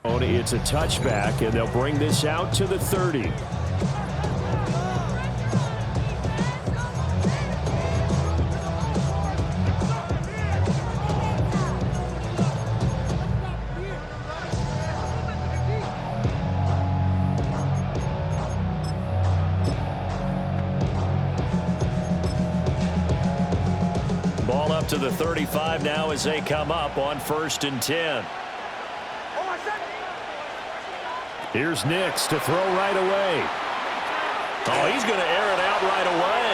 It's a touchback, and they'll bring this out to the 30. Ball up to the 35 now as they come up on 1st and 10. Here's Nix to throw right away. Oh, he's going to air it out right away.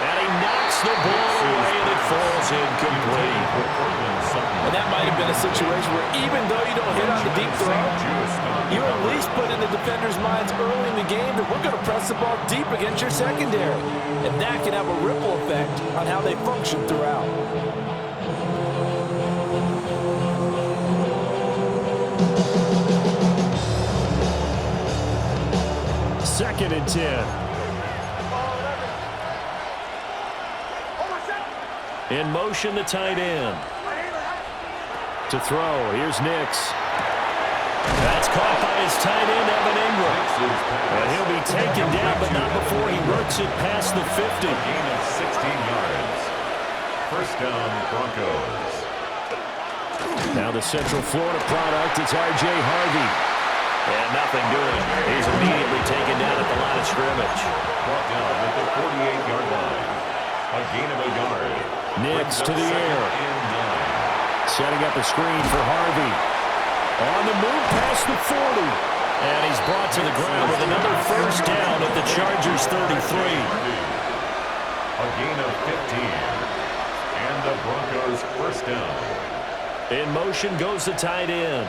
And he knocks the ball away, and it falls incomplete. And that might have been a situation where even though you don't hit on the deep throw, you at least put in the defender's minds early in the game that we're going to press the ball deep against your secondary. And that can have a ripple effect on how they function throughout. 2nd and 10. In motion, the tight end. To throw, here's Nix. That's caught by his tight end, Evan Ingram. And he'll be taken down, but not before he works it past the 50. Gain of 16 yards. 1st down, Broncos. Now the Central Florida product, it's R.J. Harvey. And nothing doing. He's immediately taken down at the line of scrimmage. Brought down at the 48-yard line. A gain of a yard. Nix to the air. Setting up a screen for Harvey. On the move past the 40. And he's brought to the ground with another 1st down at the Chargers' 33. A gain of 15. And the Broncos' 1st down. In motion goes the tight end.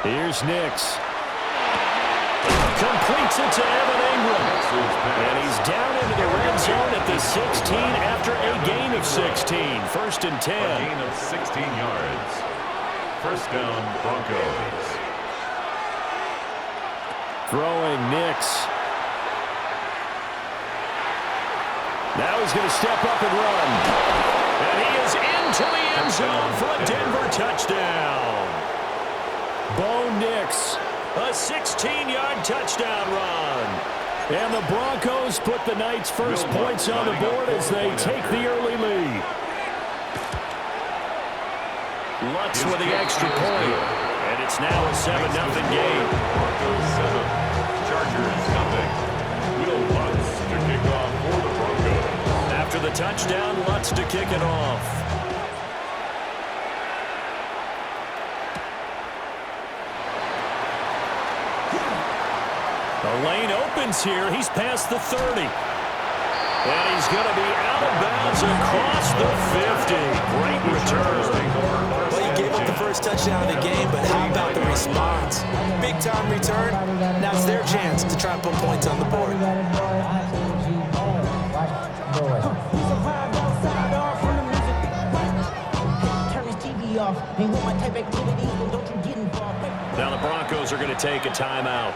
Here's Nix. Completes it to Evan Ingram. And he's down into the red zone at the 16 after a gain of 16. 1st and 10. A gain of 16 yards. 1st down, Broncos. Throwing Nix. Now he's going to step up and run. And he is into the end zone for a Denver touchdown. Bo Nix, a 16-yard touchdown run. And the Broncos put the night's first points on the board as they take the early lead. Lutz with the extra point. And it's now a 7-0 game. Broncos 7, Chargers 0. Will Lutz to kick off for the Broncos. After the touchdown, Lutz to kick it off. The lane opens here. He's past the 30. And he's going to be out of bounds across the 50. Great return. Well, he gave up the first touchdown of the game, but how about the response? Big-time return. Now it's their chance to try and put points on the board. Now the Broncos are going to take a timeout.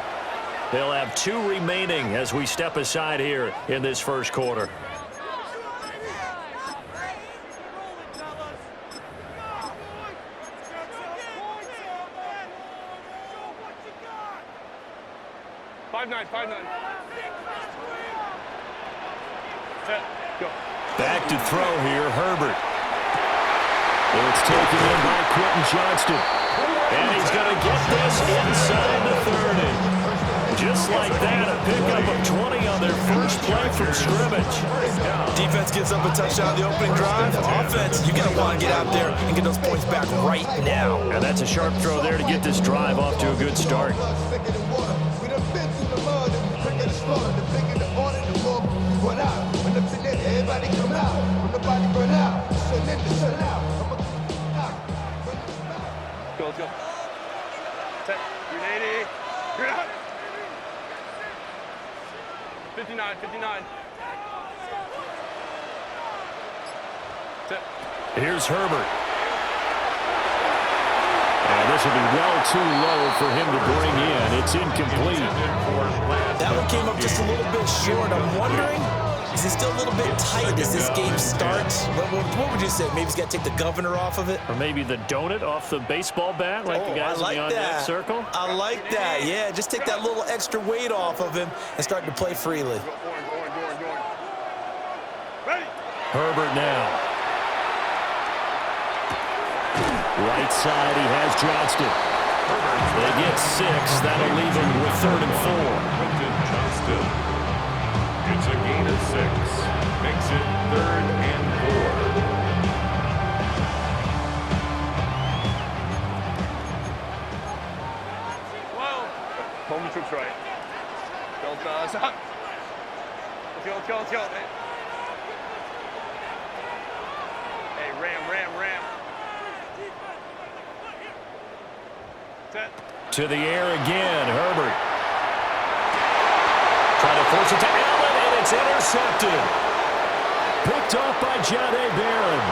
They'll have 2 remaining as we step aside here in this first quarter. Back to throw here, Herbert. It's taken in by Quentin Johnston. And he's going to get this inside the 30. Just like that, a pickup of 20 on their first play from scrimmage. Defense gives up a touchdown the opening drive. Offense, you're going to want to get out there and get those points back right now. And that's a sharp throw there to get this drive off to a good start. Let's go. Set. You're 80. You're out. 59, 59. Set. Here's Herbert. And this will be well too low for him to bring in. It's incomplete. That one came up just a little bit short. I'm wondering Is he still a little bit tight as this game starts? What would you say? Maybe he's got to take the governor off of it? Or maybe the donut off the baseball bat, like the guys beyond that circle? I like that, yeah. Just take that little extra weight off of him and start to play freely. Ready? Herbert now. Right side, he has Johnston. They get 6. That'll leave him with 3rd and 4. Johnston. It's a gain of 6. Makes it 3rd and 4. Well, home troops right. Let's go. Hey, ram. Set. To the air again, Herbert. Trying to force it to Allen, and it's intercepted. Picked off by John A. Barron.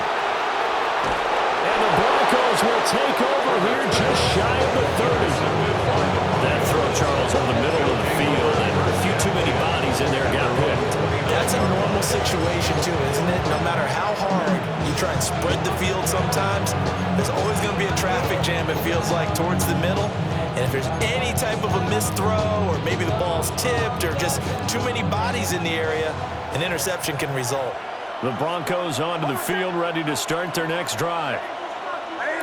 And the Broncos will take over here just shy of the 30. That throw, Charles, over the middle of the field, and a few too many bodies in there got picked. That's a normal situation, too, isn't it? No matter how hard you try and spread the field sometimes, there's always going to be a traffic jam, it feels like, towards the middle. And if there's any type of a missed throw, or maybe the ball's tipped, or just too many bodies in the area, an interception can result. The Broncos onto the field, ready to start their next drive.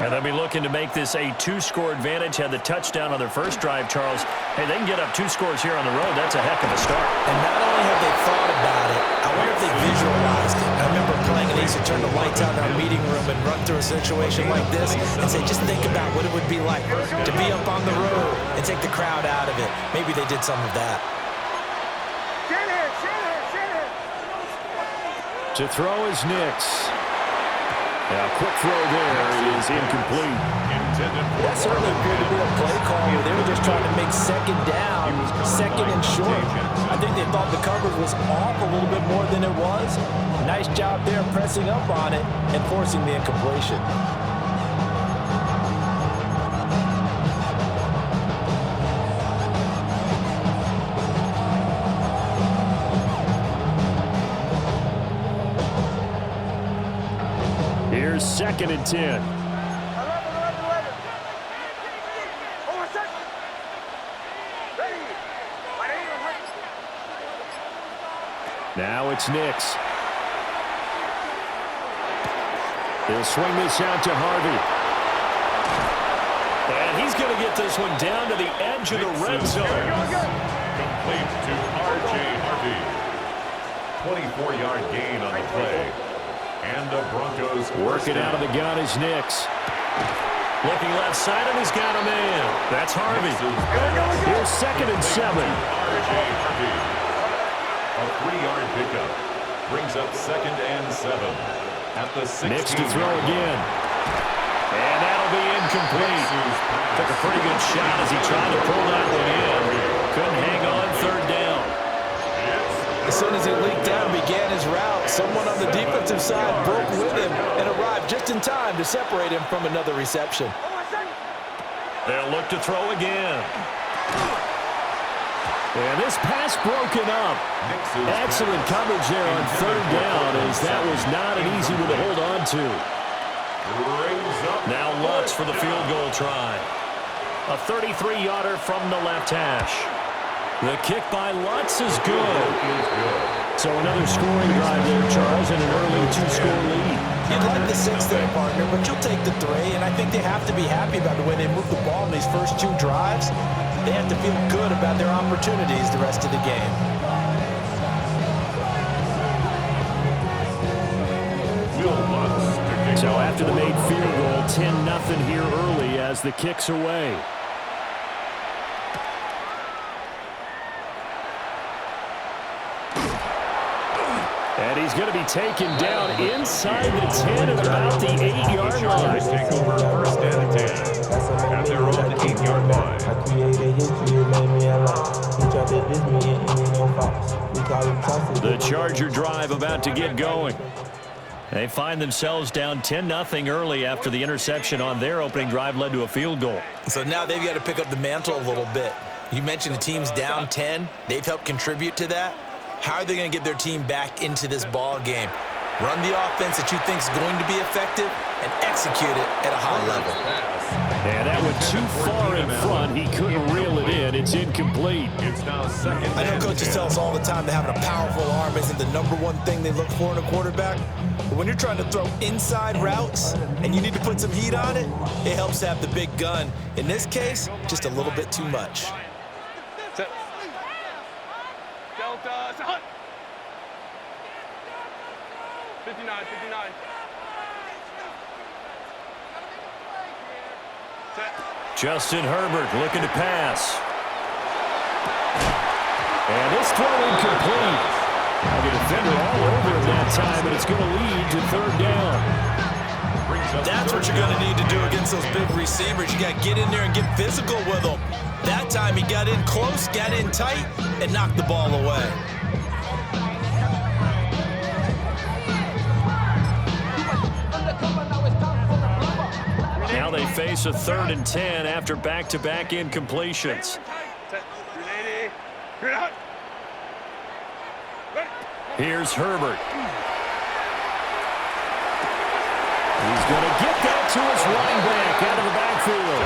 And they'll be looking to make this a 2-score advantage. Had the touchdown on their first drive, Charles. Hey, they can get up 2 scores here on the road. That's a heck of a start. And not only have they thought about it, I wonder if they visualized it. I remember playing and they used to turn the lights out in our meeting room and run through a situation like this and say, just think about what it would be like to be up on the road and take the crowd out of it. Maybe they did some of that. To throw is Nix. Now, quick throw there is incomplete. That certainly appeared to be a play call where they were just trying to make second down, second and short. I think they thought the coverage was off a little bit more than it was. Nice job there pressing up on it and forcing the incompletion. Here's 2nd and 10. Now it's Nix. He'll swing this out to Harvey. And he's going to get this one down to the edge of the red zone. Complete to R.J. Harvey. 24-yard gain on the play. And the Broncos working out of the gun is Nix. Looking left side, and he's got a man. That's Harvey. Here's 2nd and 7. R.J. Harvey. A 3-yard pickup. Brings up 2nd and 7. At the 16. Nix to throw again. And that'll be incomplete. Took a pretty good shot as he tried to pull that one in. Couldn't hang on 3rd down. As soon as he leaked out and began his route, someone on the defensive side broke with him and arrived just in time to separate him from another reception. They'll look to throw again. And this pass broken up. Excellent coverage there on 3rd down, as that was not an easy one to hold on to. Now Lutz for the field goal try. A 33-yarder from the left hash. The kick by Lutz is good. So another scoring drive there, Charles, and an early 2-score lead. You'd like the 6 there, partner, but you'll take the 3, and I think they have to be happy about the way they moved the ball in these first 2 drives. They have to feel good about their opportunities the rest of the game. So after the made field goal, 10-0 here early as the kick's away. And he's going to be taken down inside the 10 at about the 8-yard line. Take over 1st and 10 at their own 8-yard line. The Charger drive about to get going. They find themselves down 10-0 early after the interception on their opening drive led to a field goal. So now they've got to pick up the mantle a little bit. You mentioned the team's down 10. They've helped contribute to that. How are they going to get their team back into this ball game? Run the offense that you think is going to be effective and execute it at a high level. And that went too far in front. He couldn't reel it in. It's incomplete. It's now second. I know coaches tell us all the time that having a powerful arm isn't the #1 thing they look for in a quarterback. But when you're trying to throw inside routes and you need to put some heat on it, it helps to have the big gun. In this case, just a little bit too much. Delta, set. 59, 59. Set. Justin Herbert looking to pass. And this throw incomplete. The defender all over him that time, and it's going to lead to third down. That's what you're going to need to do against those big receivers. You got to get in there and get physical with them. That time he got in close, got in tight, and knocked the ball away. Now they face a 3rd and 10 after back-to-back incompletions. Here's Herbert. He's going to get that to his running back out of the backfield.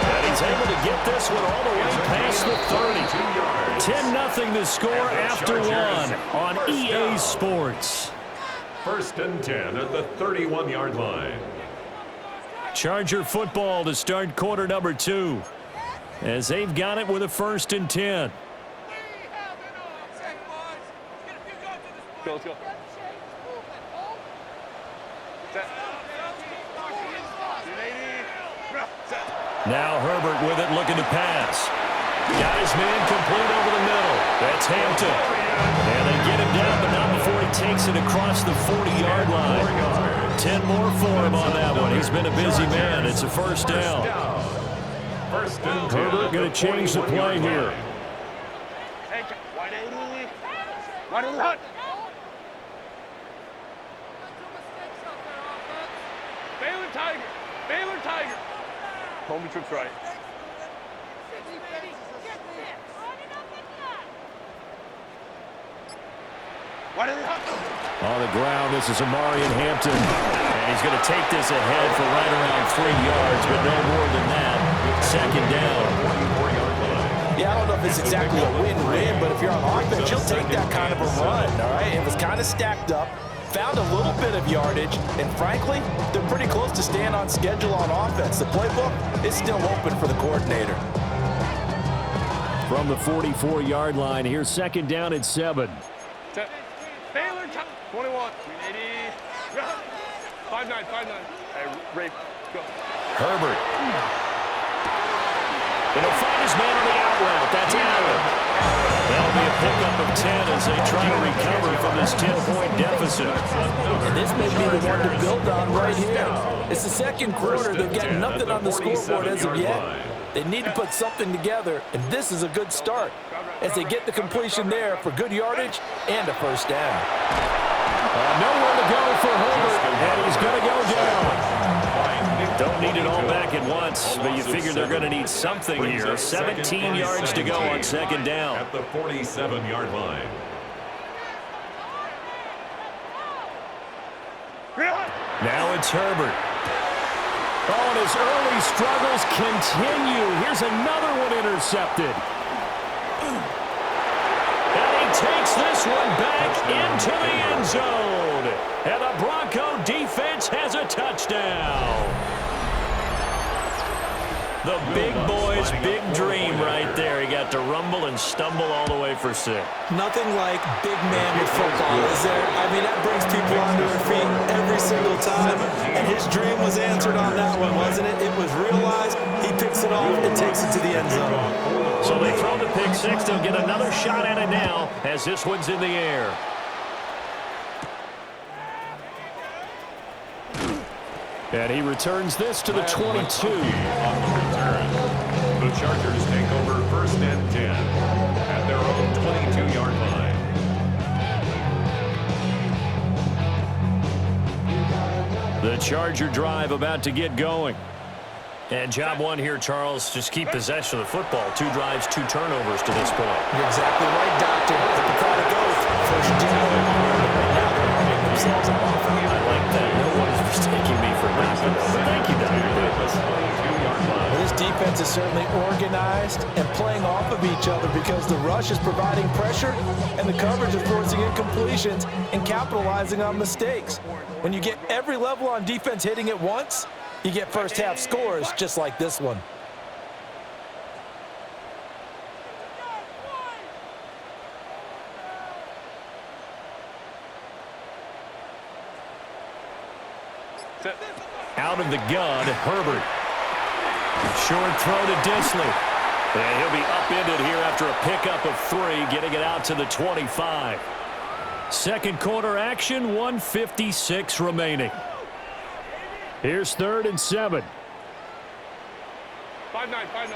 And he's able to get this one all the way past the 30. 10-0 the score after one on EA Sports. 1st and 10 at the 31-yard line. Charger football to start quarter number 2. As they've got it with a 1st and 10. Let's go. Now Herbert with it, looking to pass. Got his man complete over the middle. That's Hampton. And they get him down, but not before he takes it across the 40-yard line. 10 more for him on that one. He's been a busy man. It's a 1st down. Herbert going to change the play here. Baylor Tiger. Homie trips right. On the ground, this is Amarian Hampton. And he's going to take this ahead for right around 3 yards, but no more than that. 2nd down. Yeah, I don't know if it's exactly a win-win, but if you're on offense, you'll take that kind of a run, all right? It was kind of stacked up, found a little bit of yardage, and frankly, they're pretty close to staying on schedule on offense. The playbook is still open for the coordinator. From the 44-yard line, here's 2nd down at 7. Baylor 21. 380. 5-9, 5-9. Hey, Rafe, go. Herbert. And he'll find his man on the out route. That's Allen. That'll be a pickup of 10 as they try to recover from this 10-point deficit. And this may be the one to build on right here. It's the 2nd quarter. They've got nothing on the scoreboard as of yet. They need to put something together, and this is a good start as they get the completion there for good yardage and a 1st down. Nowhere to go for Herbert, and he's going to go down. Don't need it all back at once, but you figure they're going to need something here. 17 yards to go on 2nd down. At the 47-yard line. Now it's Herbert. Oh, and his early struggles continue. Here's another one intercepted. And he takes this one back into the end zone. And the Bronco defense has a touchdown. The big boy's big dream right there. He got to rumble and stumble all the way for 6. Nothing like big man with football, is there? I mean, that brings people onto their feet every single time. And his dream was answered on that one, wasn't it? It was realized. He picks it off and takes it to the end zone. So they throw the pick 6. They'll get another shot at it now as this one's in the air. And he returns this to the 22. On the return, the Chargers take over 1st and 10 at their own 22-yard line. The Charger drive about to get going. And job one here, Charles, just keep possession of the football. 2 drives, 2 turnovers to this point. You're exactly right, Doctor. The product goes. First down. Now they're running themselves off. I like that. No one's mistaking me for nothing. But thank you, Dr. Davis. Well, this defense is certainly organized and playing off of each other because the rush is providing pressure and the coverage is forcing incompletions and capitalizing on mistakes. When you get every level on defense hitting at once, you get first half scores just like this one. Out of the gun, Herbert. Short throw to Disley. And he'll be upended here after a pickup of 3, getting it out to the 25. Second quarter action, 1:56 remaining. Here's 3rd and 7. 5-9, 5-9.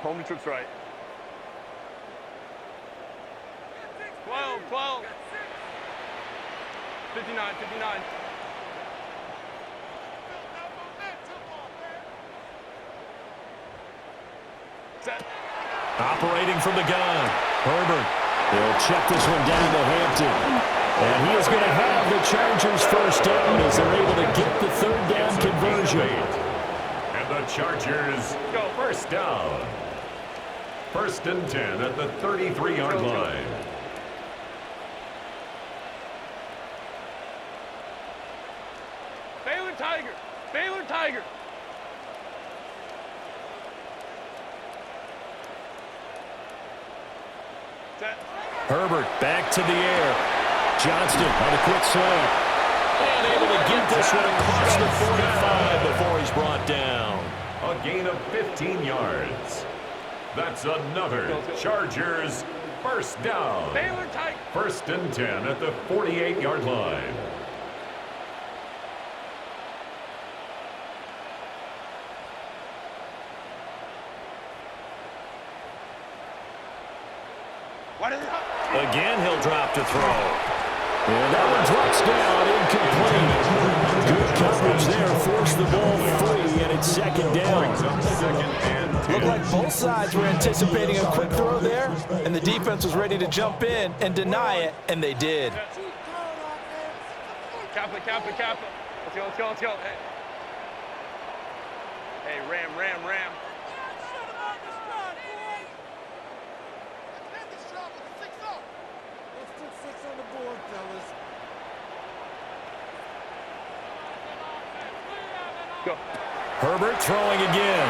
Home to trips right. 12, 12. 59, 59. Set. Operating from the gun, Herbert. He'll check this one down to Hampton. And he is going to have the Chargers first down as they're able to get the 3rd down conversion. And the Chargers go first down. 1st and 10 at the 33-yard line. Baylor Tiger. Baylor Tiger. Set. Herbert back to the air. Johnston on a quick slant. And able to get this one across the 45 before he's brought down. A gain of 15 yards. That's another Chargers first down. Baylor Tiger. 1st and 10 at the 48-yard line. Again, he'll drop to throw. And that one drops down, incomplete. Good coverage there, forced the ball free, and it's 2nd down. Looked like both sides were anticipating a quick throw there, and the defense was ready to jump in and deny it, and they did. Kappa, Kappa, Kappa. Let's go, let's go, let's go. Hey, Ram, Ram, Ram. Go. Herbert throwing again.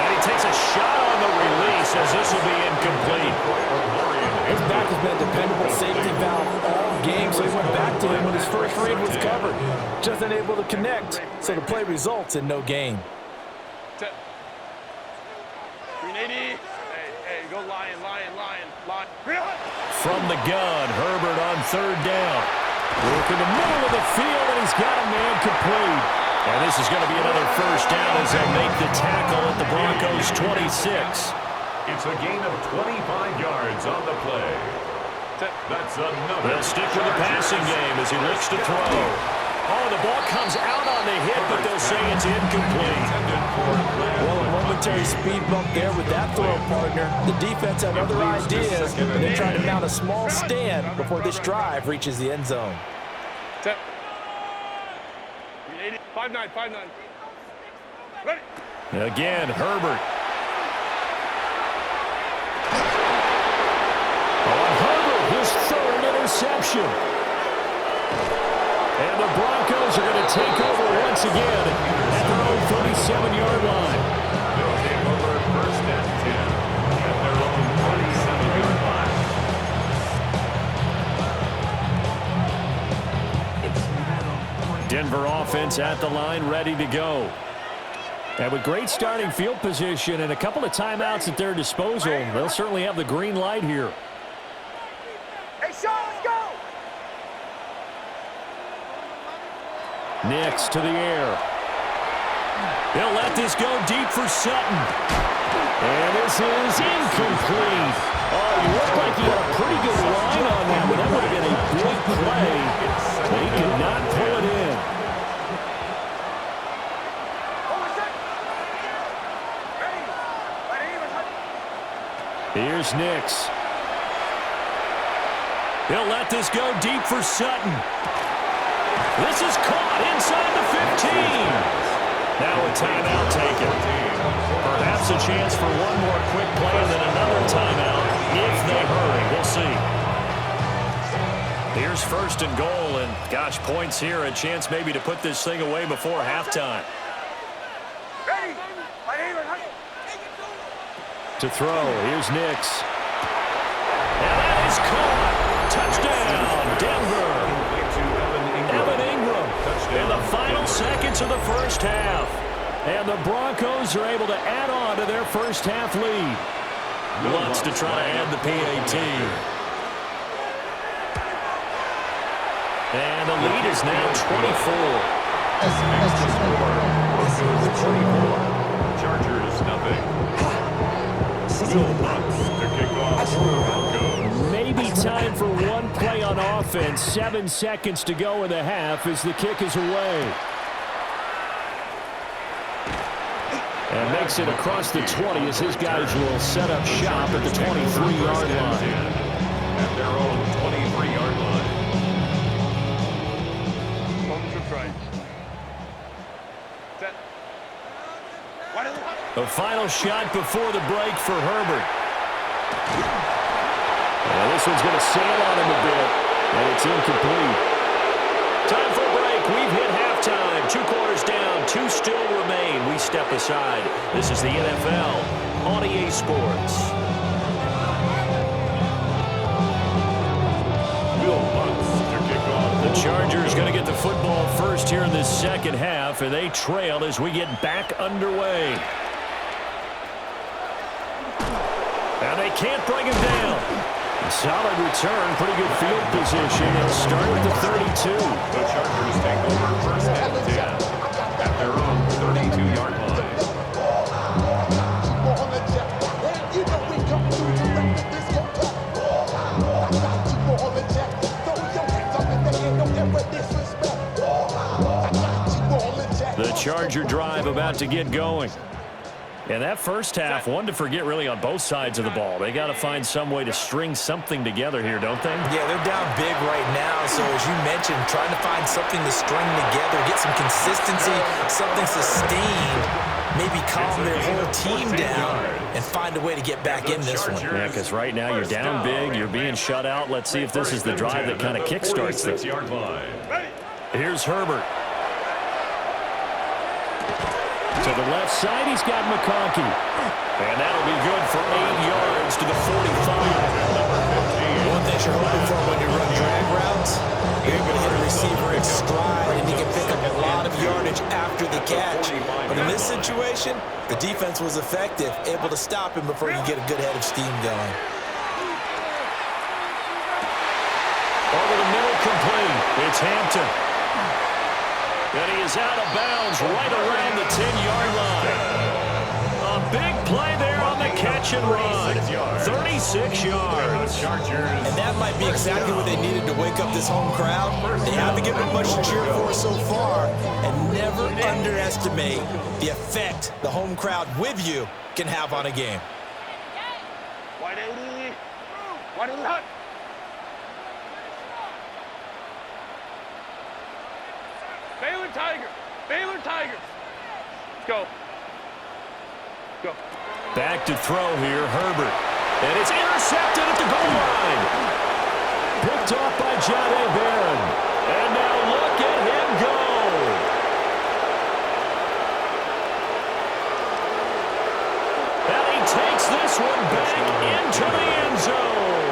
And he takes a shot on the release as this will be incomplete. His back has been a dependable safety valve all game, so he went back to him when his first read was covered. Just unable to connect, so the play results in no gain. 380. Hey, go Lion, Lion, Lion, Lion. From the gun, Herbert on 3rd down. Work in the middle of the field, and he's got a man complete. And this is going to be another first down as they make the tackle at the Broncos' 26. It's a gain of 25 yards on the play. That's another. They'll stick with the passing game as he looks to throw. Oh, the ball comes out on the hit, but they'll say it's incomplete. Well, a momentary speed bump there with that throw, partner. The defense had other ideas, and they're trying to mount a small stand before this drive reaches the end zone. 5-9, 5-9. Ready. Again, Herbert. On Herbert, his 3rd interception. And the Broncos are going to take over once again at their own 37-yard line. They'll take over 1st and 10 at their own 37-yard line. Denver offense at the line, ready to go. And with great starting field position and a couple of timeouts at their disposal, they'll certainly have the green light here. Hey, Sean, let's go! Nix to the air. They'll let this go deep for Sutton. And this is incomplete. Oh, you look like you had a pretty good line on that, but that would have been a big play. But he could not pull it in. Here's Nix. He'll let this go deep for Sutton. This is caught inside the 15. Now a timeout taken. Perhaps a chance for one more quick play and then another timeout if they hurry. We'll see. Here's first and goal, and gosh, points here. A chance maybe to put this thing away before halftime. To throw, here's Nix. And that is caught. Touchdown, Denver. Evan Ingram in the final seconds of the first half. And the Broncos are able to add on to their first half lead. Wants to try to add the PAT. And the lead is now 24. Chargers nothing. Will Lutz to kick off for the Broncos. Maybe time for one play on offense. 7 seconds to go in the half as the kick is away. And makes it across the 20 as his guys will set up shop at the 23-yard line. At their own 23-yard line. A final shot before the break for Herbert. And this one's going to sail on him a bit, and it's incomplete. Time for a break. We've hit halftime. 2 quarters down, 2 still remain. We step aside. This is the NFL on EA Sports. Will Lutz to kick off. The Chargers going to get the football first here in this second half, and they trail as we get back underway. And they can't bring him down. Solid return, pretty good field position, and start at the 32. The Chargers take over first and 10 at their own 32-yard line. The Charger drive about to get going. And that first half, one to forget really on both sides of the ball. They got to find some way to string something together here, don't they? Yeah, they're down big right now. So as you mentioned, trying to find something to string together, get some consistency, something sustained, maybe calm their whole team down and find a way to get back in this one. Yeah, because right now you're down big, you're being shut out. Let's see if this is the drive that kind of kickstarts this. Here's Herbert. To the left side, he's got McConkey. And that'll be good for 8 yards to the 45. One thing you're hoping for when you run drag routes, you're able to hit a receiver in stride, and he can pick up a lot of yardage after the catch. But in this situation, the defense was effective, able to stop him before you get a good head of steam going. Over the middle, complete. It's Hampton. And he is out of bounds right around the 10-yard line. A big play there on the catch and run. 36 yards. And that might be exactly what they needed to wake up this home crowd. They haven't given them much to cheer for so far. And never underestimate the effect the home crowd with you can have on a game. 180. 180. Baylor Tigers. Baylor Tigers. Let's go. Go. Back to throw here, Herbert. And it's intercepted at the goal line. Picked off by Jahdae Barron. And now look at him go. And he takes this one back into the end zone.